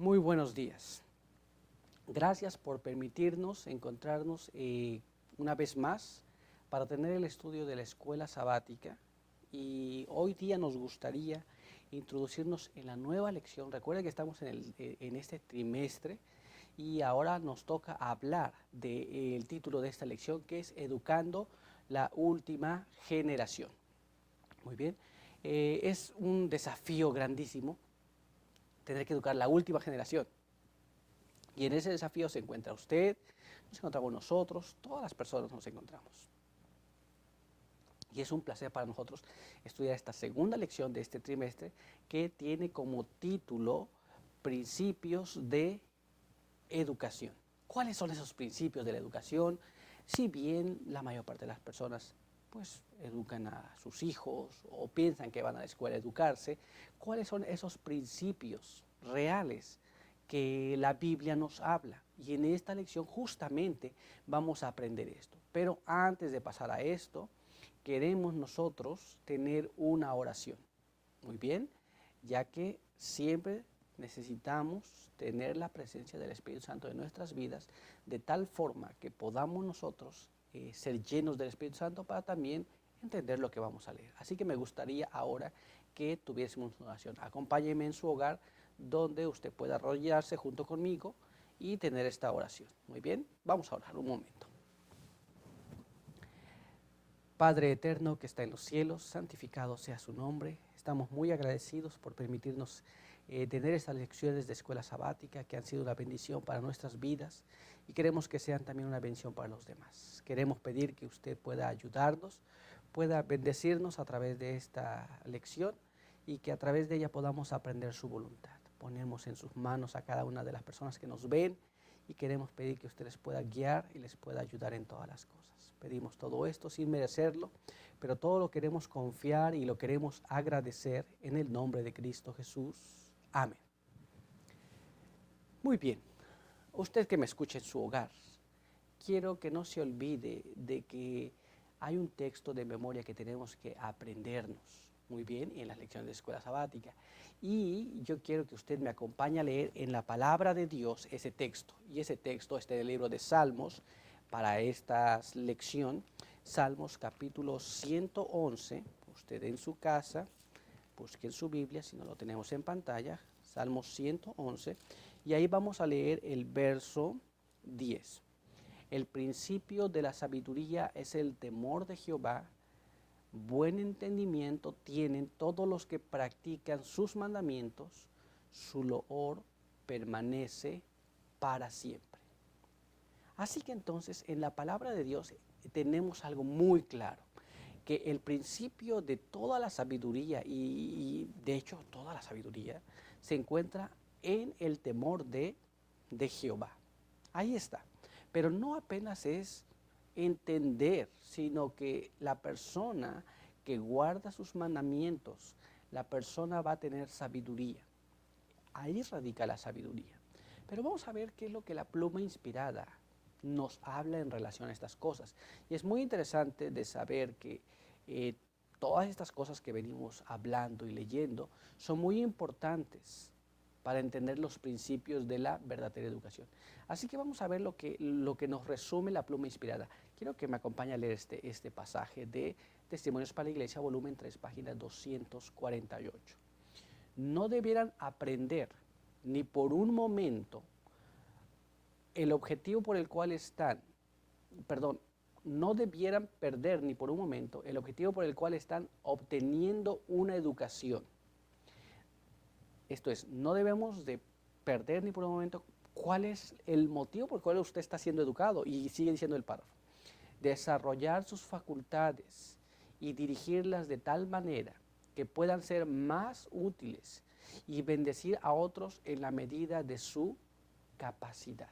Muy buenos días. Gracias por permitirnos encontrarnos una vez más para tener el estudio de la escuela sabática. Y hoy día nos gustaría introducirnos en la nueva lección. Recuerda que estamos en este trimestre y ahora nos toca hablar del título de esta lección, que es Educando la última generación. Muy bien. Es un desafío grandísimo tener que educar la última generación. Y en ese desafío se encuentra usted, nos encontramos nosotros, todas las personas nos encontramos. Y es un placer para nosotros estudiar esta segunda lección de este trimestre que tiene como título Principios de Educación. ¿Cuáles son esos principios de la educación? Si bien la mayor parte de las personas pues educan a sus hijos o piensan que van a la escuela a educarse, ¿cuáles son esos principios reales que la Biblia nos habla? Y en esta lección justamente vamos a aprender esto. Pero antes de pasar a esto, queremos nosotros tener una oración. Muy bien, ya que siempre necesitamos tener la presencia del Espíritu Santo en nuestras vidas de tal forma que podamos nosotros ser llenos del Espíritu Santo para también entender lo que vamos a leer. Así que me gustaría ahora que tuviésemos una oración. Acompáñeme en su hogar donde usted pueda arrodillarse junto conmigo y tener esta oración. Muy bien, vamos a orar un momento. Padre eterno que está en los cielos, santificado sea su nombre. Estamos muy agradecidos por permitirnos tener estas lecciones de escuela sabática que han sido una bendición para nuestras vidas y queremos que sean también una bendición para los demás. Queremos pedir que usted pueda ayudarnos, pueda bendecirnos a través de esta lección y que a través de ella podamos aprender su voluntad. Ponemos en sus manos a cada una de las personas que nos ven y queremos pedir que usted les pueda guiar y les pueda ayudar en todas las cosas. Pedimos todo esto sin merecerlo, pero todo lo queremos confiar y lo queremos agradecer en el nombre de Cristo Jesús. Amén. Muy bien, usted que me escucha en su hogar, quiero que no se olvide de que hay un texto de memoria que tenemos que aprendernos muy bien en las lecciones de escuela sabática. Y yo quiero que usted me acompañe a leer en la palabra de Dios ese texto. Y ese texto está en el libro de Salmos para esta lección. Salmos capítulo 111. Usted en su casa, busque en su Biblia, si no lo tenemos en pantalla. Salmos 111. Y ahí vamos a leer el verso 10. El principio de la sabiduría es el temor de Jehová. Buen entendimiento tienen todos los que practican sus mandamientos. Su loor permanece para siempre. Así que entonces en la palabra de Dios tenemos algo muy claro, que el principio de toda la sabiduría y de hecho toda la sabiduría se encuentra en el temor de Jehová. Ahí está. Pero no apenas es entender, sino que la persona que guarda sus mandamientos, la persona va a tener sabiduría. Ahí radica la sabiduría. Pero vamos a ver qué es lo que la pluma inspirada nos habla en relación a estas cosas. Y es muy interesante de saber que todas estas cosas que venimos hablando y leyendo son muy importantes para entender los principios de la verdadera educación. Así que vamos a ver lo que nos resume la pluma inspirada. Quiero que me acompañe a leer este pasaje de Testimonios para la Iglesia, volumen 3, página 248. No debieran aprender ni por un momento el objetivo por el cual están, perdón, no debieran perder ni por un momento el objetivo por el cual están obteniendo una educación. Esto es, no debemos de perder ni por un momento cuál es el motivo por el cual usted está siendo educado. Y sigue diciendo el párrafo. Desarrollar sus facultades y dirigirlas de tal manera que puedan ser más útiles y bendecir a otros en la medida de su capacidad.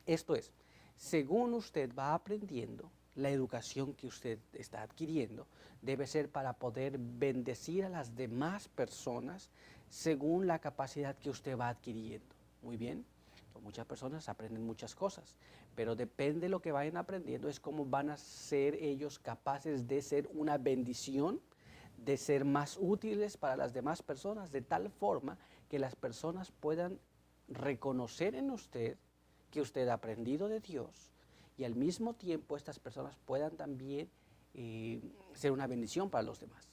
Esto es, según usted va aprendiendo, la educación que usted está adquiriendo debe ser para poder bendecir a las demás personas según la capacidad que usted va adquiriendo. Muy bien, muchas personas aprenden muchas cosas, pero depende de lo que vayan aprendiendo, es cómo van a ser ellos capaces de ser una bendición, de ser más útiles para las demás personas, de tal forma que las personas puedan reconocer en usted que usted ha aprendido de Dios y al mismo tiempo estas personas puedan también ser una bendición para los demás.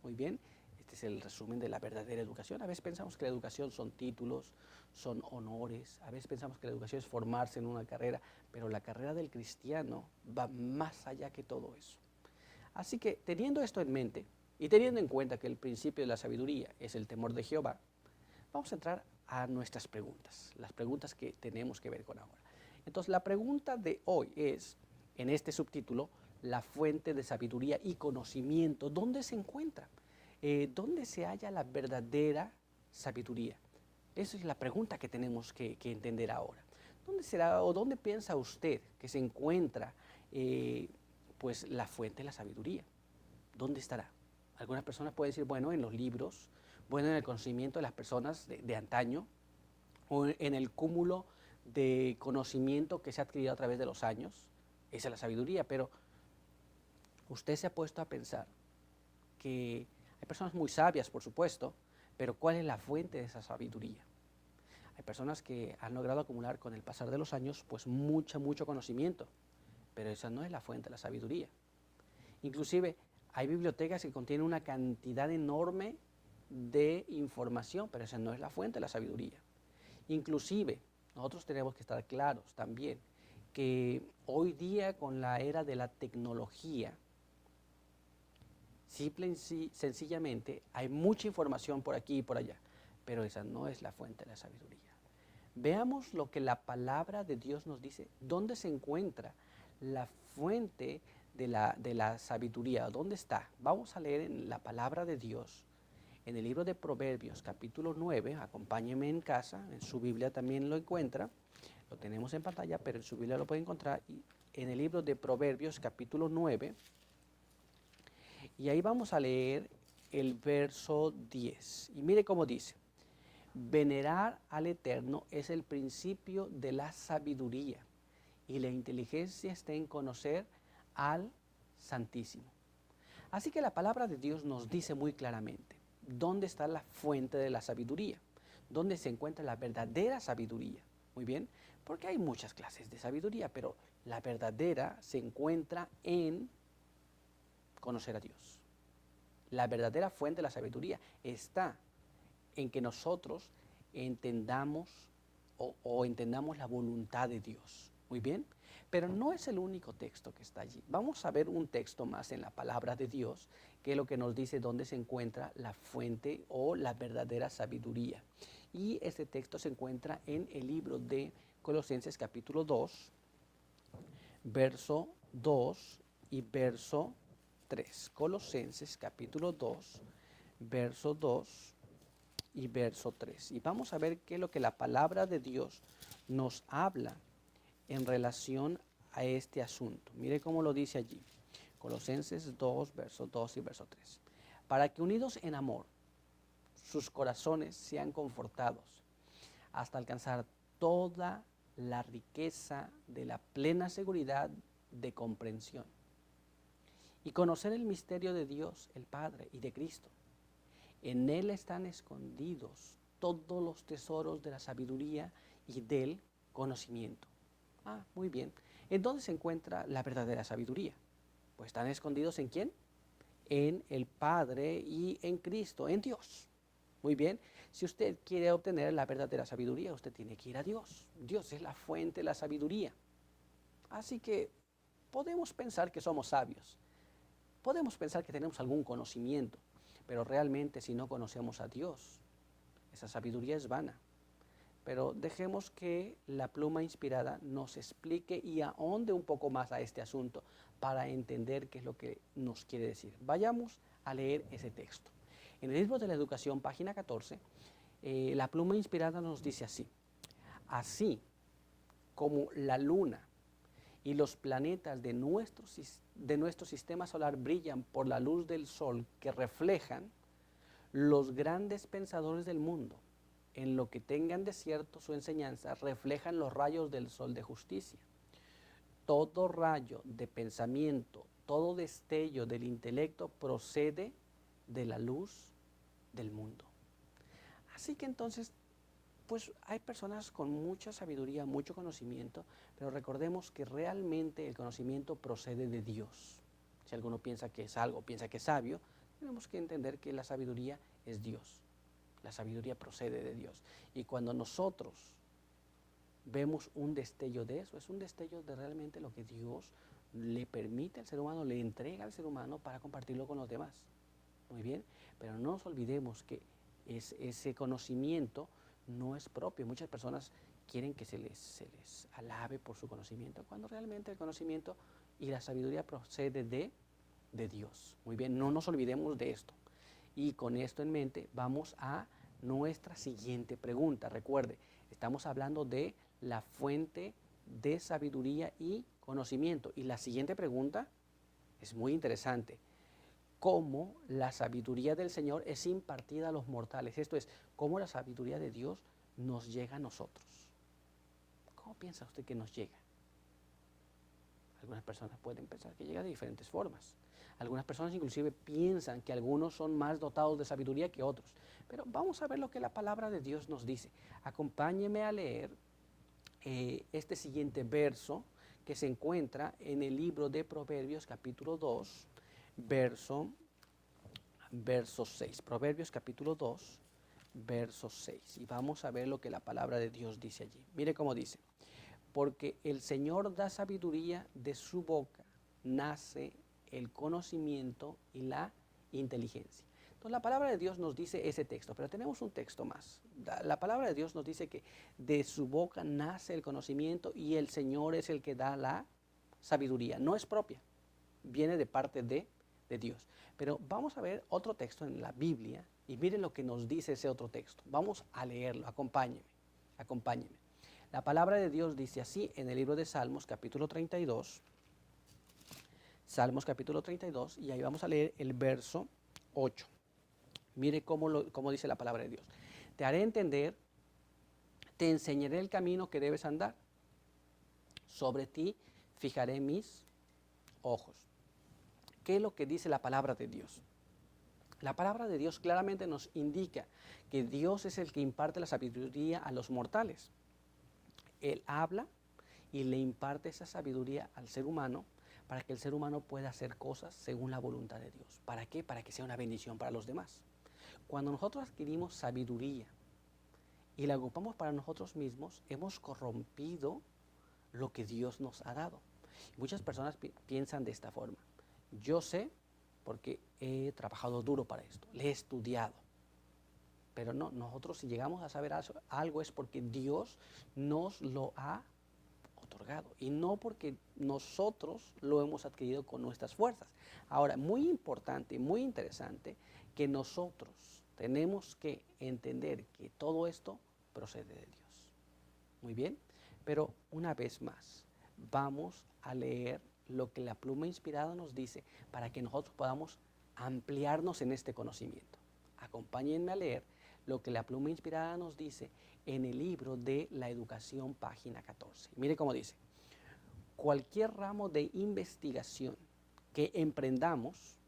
Muy bien, este es el resumen de la verdadera educación. A veces pensamos que la educación son títulos, son honores, a veces pensamos que la educación es formarse en una carrera, pero la carrera del cristiano va más allá que todo eso. Así que teniendo esto en mente y teniendo en cuenta que el principio de la sabiduría es el temor de Jehová, vamos a entrar a nuestras preguntas, las preguntas que tenemos que ver con ahora. Entonces la pregunta de hoy es, en este subtítulo, la fuente de sabiduría y conocimiento, ¿dónde se encuentra? ¿Dónde se halla la verdadera sabiduría? Esa es la pregunta que tenemos que entender ahora. ¿Dónde será o dónde piensa usted que se encuentra pues la fuente de la sabiduría? ¿Dónde estará? Algunas personas pueden decir, bueno, en los libros, bueno, en el conocimiento de las personas de antaño, o en el cúmulo de conocimiento que se ha adquirido a través de los años. Esa es la sabiduría, pero usted se ha puesto a pensar que hay personas muy sabias, por supuesto, pero ¿cuál es la fuente de esa sabiduría? Hay personas que han logrado acumular con el pasar de los años pues mucho conocimiento, pero esa no es la fuente de la sabiduría. Inclusive hay bibliotecas que contienen una cantidad enorme de información, pero esa no es la fuente de la sabiduría. Inclusive nosotros tenemos que estar claros también que hoy día con la era de la tecnología, simple y sencillamente hay mucha información por aquí y por allá, pero esa no es la fuente de la sabiduría. Veamos lo que la palabra de Dios nos dice. ¿Dónde se encuentra la fuente de la sabiduría? ¿Dónde está? Vamos a leer en la palabra de Dios, en el libro de Proverbios, capítulo 9. Acompáñenme en casa, en su Biblia también lo encuentra. Lo tenemos en pantalla, pero en su Biblia lo puede encontrar. En el libro de Proverbios, capítulo 9. Y ahí vamos a leer el verso 10. Y mire cómo dice. Venerar al Eterno es el principio de la sabiduría y la inteligencia está en conocer al Santísimo. Así que la palabra de Dios nos dice muy claramente dónde está la fuente de la sabiduría, dónde se encuentra la verdadera sabiduría. Muy bien, porque hay muchas clases de sabiduría, pero la verdadera se encuentra en conocer a Dios. La verdadera fuente de la sabiduría está en que nosotros entendamos o entendamos la voluntad de Dios. Muy bien, pero no es el único texto que está allí. Vamos a ver un texto más en la palabra de Dios, que es lo que nos dice dónde se encuentra la fuente o la verdadera sabiduría. Y este texto se encuentra en el libro de Colosenses capítulo 2, verso 2 y verso 3. Colosenses capítulo 2, verso 2 y verso 3. Y vamos a ver qué es lo que la palabra de Dios nos habla en relación a este asunto. Mire cómo lo dice allí. Colosenses 2, verso 2 y verso 3. Para que unidos en amor, sus corazones sean confortados hasta alcanzar toda la riqueza de la plena seguridad de comprensión y conocer el misterio de Dios, el Padre, y de Cristo. En Él están escondidos todos los tesoros de la sabiduría y del conocimiento. Muy bien. ¿En dónde se encuentra la verdadera sabiduría? Pues están escondidos ¿en quién? En el Padre y en Cristo, en Dios. Muy bien. Si usted quiere obtener la verdadera sabiduría, usted tiene que ir a Dios. Dios es la fuente de la sabiduría. Así que podemos pensar que somos sabios. Podemos pensar que tenemos algún conocimiento. Pero realmente si no conocemos a Dios, esa sabiduría es vana. Pero dejemos que la pluma inspirada nos explique y ahonde un poco más a este asunto para entender qué es lo que nos quiere decir. Vayamos a leer ese texto. En el libro de la educación, página 14, la pluma inspirada nos dice así. Así como la luna y los planetas de nuestro sistema solar brillan por la luz del sol que reflejan, los grandes pensadores del mundo, en lo que tengan de cierto su enseñanza, reflejan los rayos del sol de justicia. Todo rayo de pensamiento, todo destello del intelecto procede de la luz del mundo. Así que entonces Pues hay personas con mucha sabiduría, mucho conocimiento, pero recordemos que realmente el conocimiento procede de Dios. Si alguno piensa que es algo, piensa que es sabio, tenemos que entender que la sabiduría es Dios. La sabiduría procede de Dios. Y cuando nosotros vemos un destello de eso, es un destello de realmente lo que Dios le permite al ser humano, le entrega al ser humano para compartirlo con los demás. Muy bien, pero no nos olvidemos que ese conocimiento no es propio. Muchas personas quieren que se les alabe por su conocimiento, cuando realmente el conocimiento y la sabiduría procede de Dios. Muy bien, no nos olvidemos de esto. Y con esto en mente vamos a nuestra siguiente pregunta. Recuerde, estamos hablando de la fuente de sabiduría y conocimiento. Y la siguiente pregunta es muy interesante. ¿Cómo la sabiduría del Señor es impartida a los mortales? Esto es, ¿cómo la sabiduría de Dios nos llega a nosotros? ¿Cómo piensa usted que nos llega? Algunas personas pueden pensar que llega de diferentes formas. Algunas personas inclusive piensan que algunos son más dotados de sabiduría que otros. Pero vamos a ver lo que la palabra de Dios nos dice. Acompáñeme a leer este siguiente verso que se encuentra en el libro de Proverbios capítulo 2, verso 6. Proverbios capítulo 2, verso 6. Y vamos a ver lo que la palabra de Dios dice allí. Mire cómo dice. Porque el Señor da sabiduría, de su boca nace el conocimiento y la inteligencia. Entonces la palabra de Dios nos dice ese texto, pero tenemos un texto más. La palabra de Dios nos dice que de su boca nace el conocimiento y el Señor es el que da la sabiduría. No es propia, viene de parte de Dios. Pero vamos a ver otro texto en la Biblia y miren lo que nos dice ese otro texto. Vamos a leerlo, acompáñeme. La palabra de Dios dice así en el libro de Salmos capítulo 32. Salmos capítulo 32 y ahí vamos a leer el verso 8. Mire cómo dice la palabra de Dios. Te haré entender, te enseñaré el camino que debes andar. Sobre ti fijaré mis ojos. ¿Qué es lo que dice la palabra de Dios? La palabra de Dios claramente nos indica que Dios es el que imparte la sabiduría a los mortales. Él habla y le imparte esa sabiduría al ser humano para que el ser humano pueda hacer cosas según la voluntad de Dios. ¿Para qué? Para que sea una bendición para los demás. Cuando nosotros adquirimos sabiduría y la ocupamos para nosotros mismos, hemos corrompido lo que Dios nos ha dado. Muchas personas piensan de esta forma. Yo sé porque he trabajado duro para esto, le he estudiado. Pero no, nosotros si llegamos a saber algo es porque Dios nos lo ha otorgado y no porque nosotros lo hemos adquirido con nuestras fuerzas. Ahora, muy importante, muy interesante, que nosotros tenemos que entender que todo esto procede de Dios. Muy bien, pero una vez más, vamos a leer lo que la pluma inspirada nos dice para que nosotros podamos ampliarnos en este conocimiento. Acompáñenme a leer lo que la pluma inspirada nos dice en el libro de la educación, página 14. Mire cómo dice, cualquier ramo de investigación que emprendamos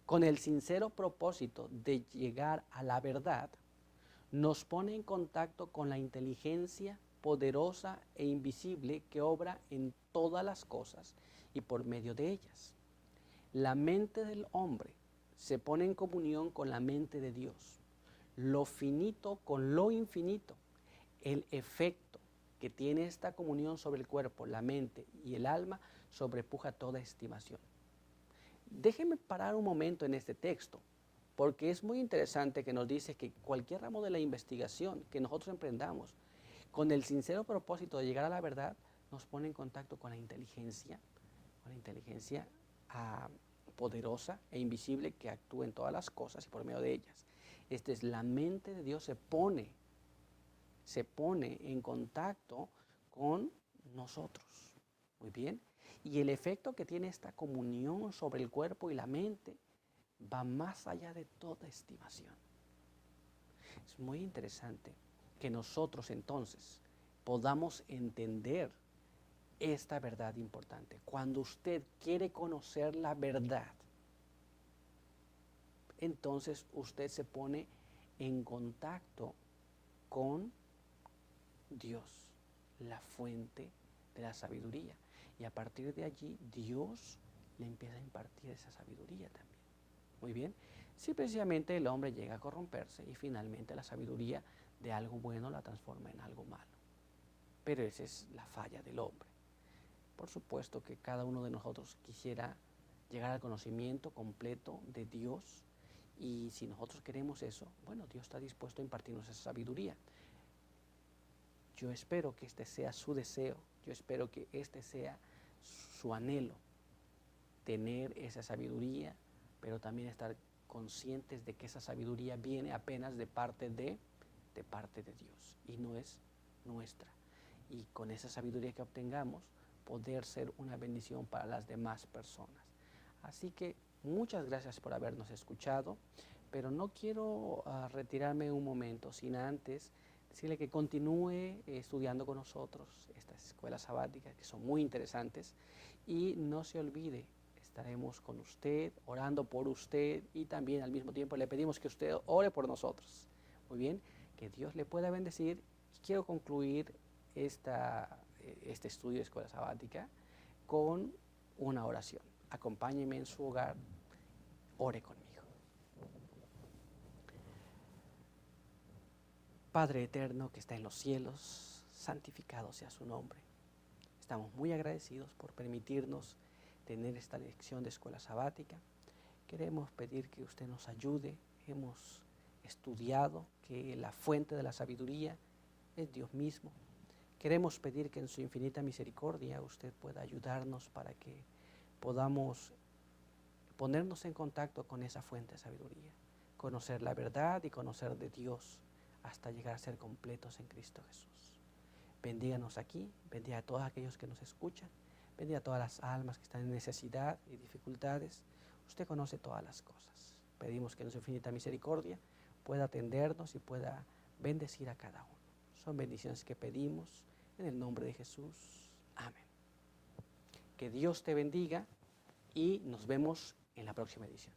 con el sincero propósito de llegar a la verdad, nos pone en contacto con la inteligencia poderosa e invisible que obra en todas las cosas y por medio de ellas. La mente del hombre se pone en comunión con la mente de Dios, lo finito con lo infinito. El efecto que tiene esta comunión sobre el cuerpo, la mente y el alma sobrepuja toda estimación. Déjenme parar un momento en este texto, porque es muy interesante que nos dice que cualquier ramo de la investigación que nosotros emprendamos, con el sincero propósito de llegar a la verdad, nos pone en contacto con la inteligencia poderosa e invisible que actúa en todas las cosas y por medio de ellas. Esta es la mente de Dios, se pone en contacto con nosotros. Muy bien. Y el efecto que tiene esta comunión sobre el cuerpo y la mente va más allá de toda estimación. Es muy interesante que nosotros entonces podamos entender esta verdad importante. Cuando usted quiere conocer la verdad, entonces usted se pone en contacto con Dios, la fuente de la sabiduría. Y a partir de allí, Dios le empieza a impartir esa sabiduría también. Muy bien. Si precisamente el hombre llega a corromperse y finalmente la sabiduría de algo bueno la transforma en algo malo. Pero esa es la falla del hombre. Por supuesto que cada uno de nosotros quisiera llegar al conocimiento completo de Dios, y si nosotros queremos eso, bueno, Dios está dispuesto a impartirnos esa sabiduría. Yo espero que este sea su deseo, yo espero que este sea su anhelo, tener esa sabiduría, pero también estar conscientes de que esa sabiduría viene apenas de parte de Dios y no es nuestra. Y con esa sabiduría que obtengamos, poder ser una bendición para las demás personas. Así que muchas gracias por habernos escuchado, pero no quiero retirarme un momento sin antes decirle que continúe estudiando con nosotros estas escuelas sabáticas que son muy interesantes, y no se olvide, estaremos con usted, orando por usted, y también al mismo tiempo le pedimos que usted ore por nosotros. Muy bien, que Dios le pueda bendecir. Y quiero concluir este estudio de escuela sabática con una oración. Acompáñeme en su hogar, ore conmigo. Padre eterno que está en los cielos, santificado sea su nombre. Estamos muy agradecidos por permitirnos tener esta lección de escuela sabática. Queremos pedir que usted nos ayude. Hemos estudiado que la fuente de la sabiduría es Dios mismo. Queremos pedir que en su infinita misericordia usted pueda ayudarnos para que podamos ponernos en contacto con esa fuente de sabiduría, conocer la verdad y conocer de Dios hasta llegar a ser completos en Cristo Jesús. Bendíganos aquí, bendiga a todos aquellos que nos escuchan, bendiga a todas las almas que están en necesidad y dificultades. Usted conoce todas las cosas. Pedimos que en su infinita misericordia pueda atendernos y pueda bendecir a cada uno. Son bendiciones que pedimos en el nombre de Jesús. Amén. Que Dios te bendiga y nos vemos en la próxima edición.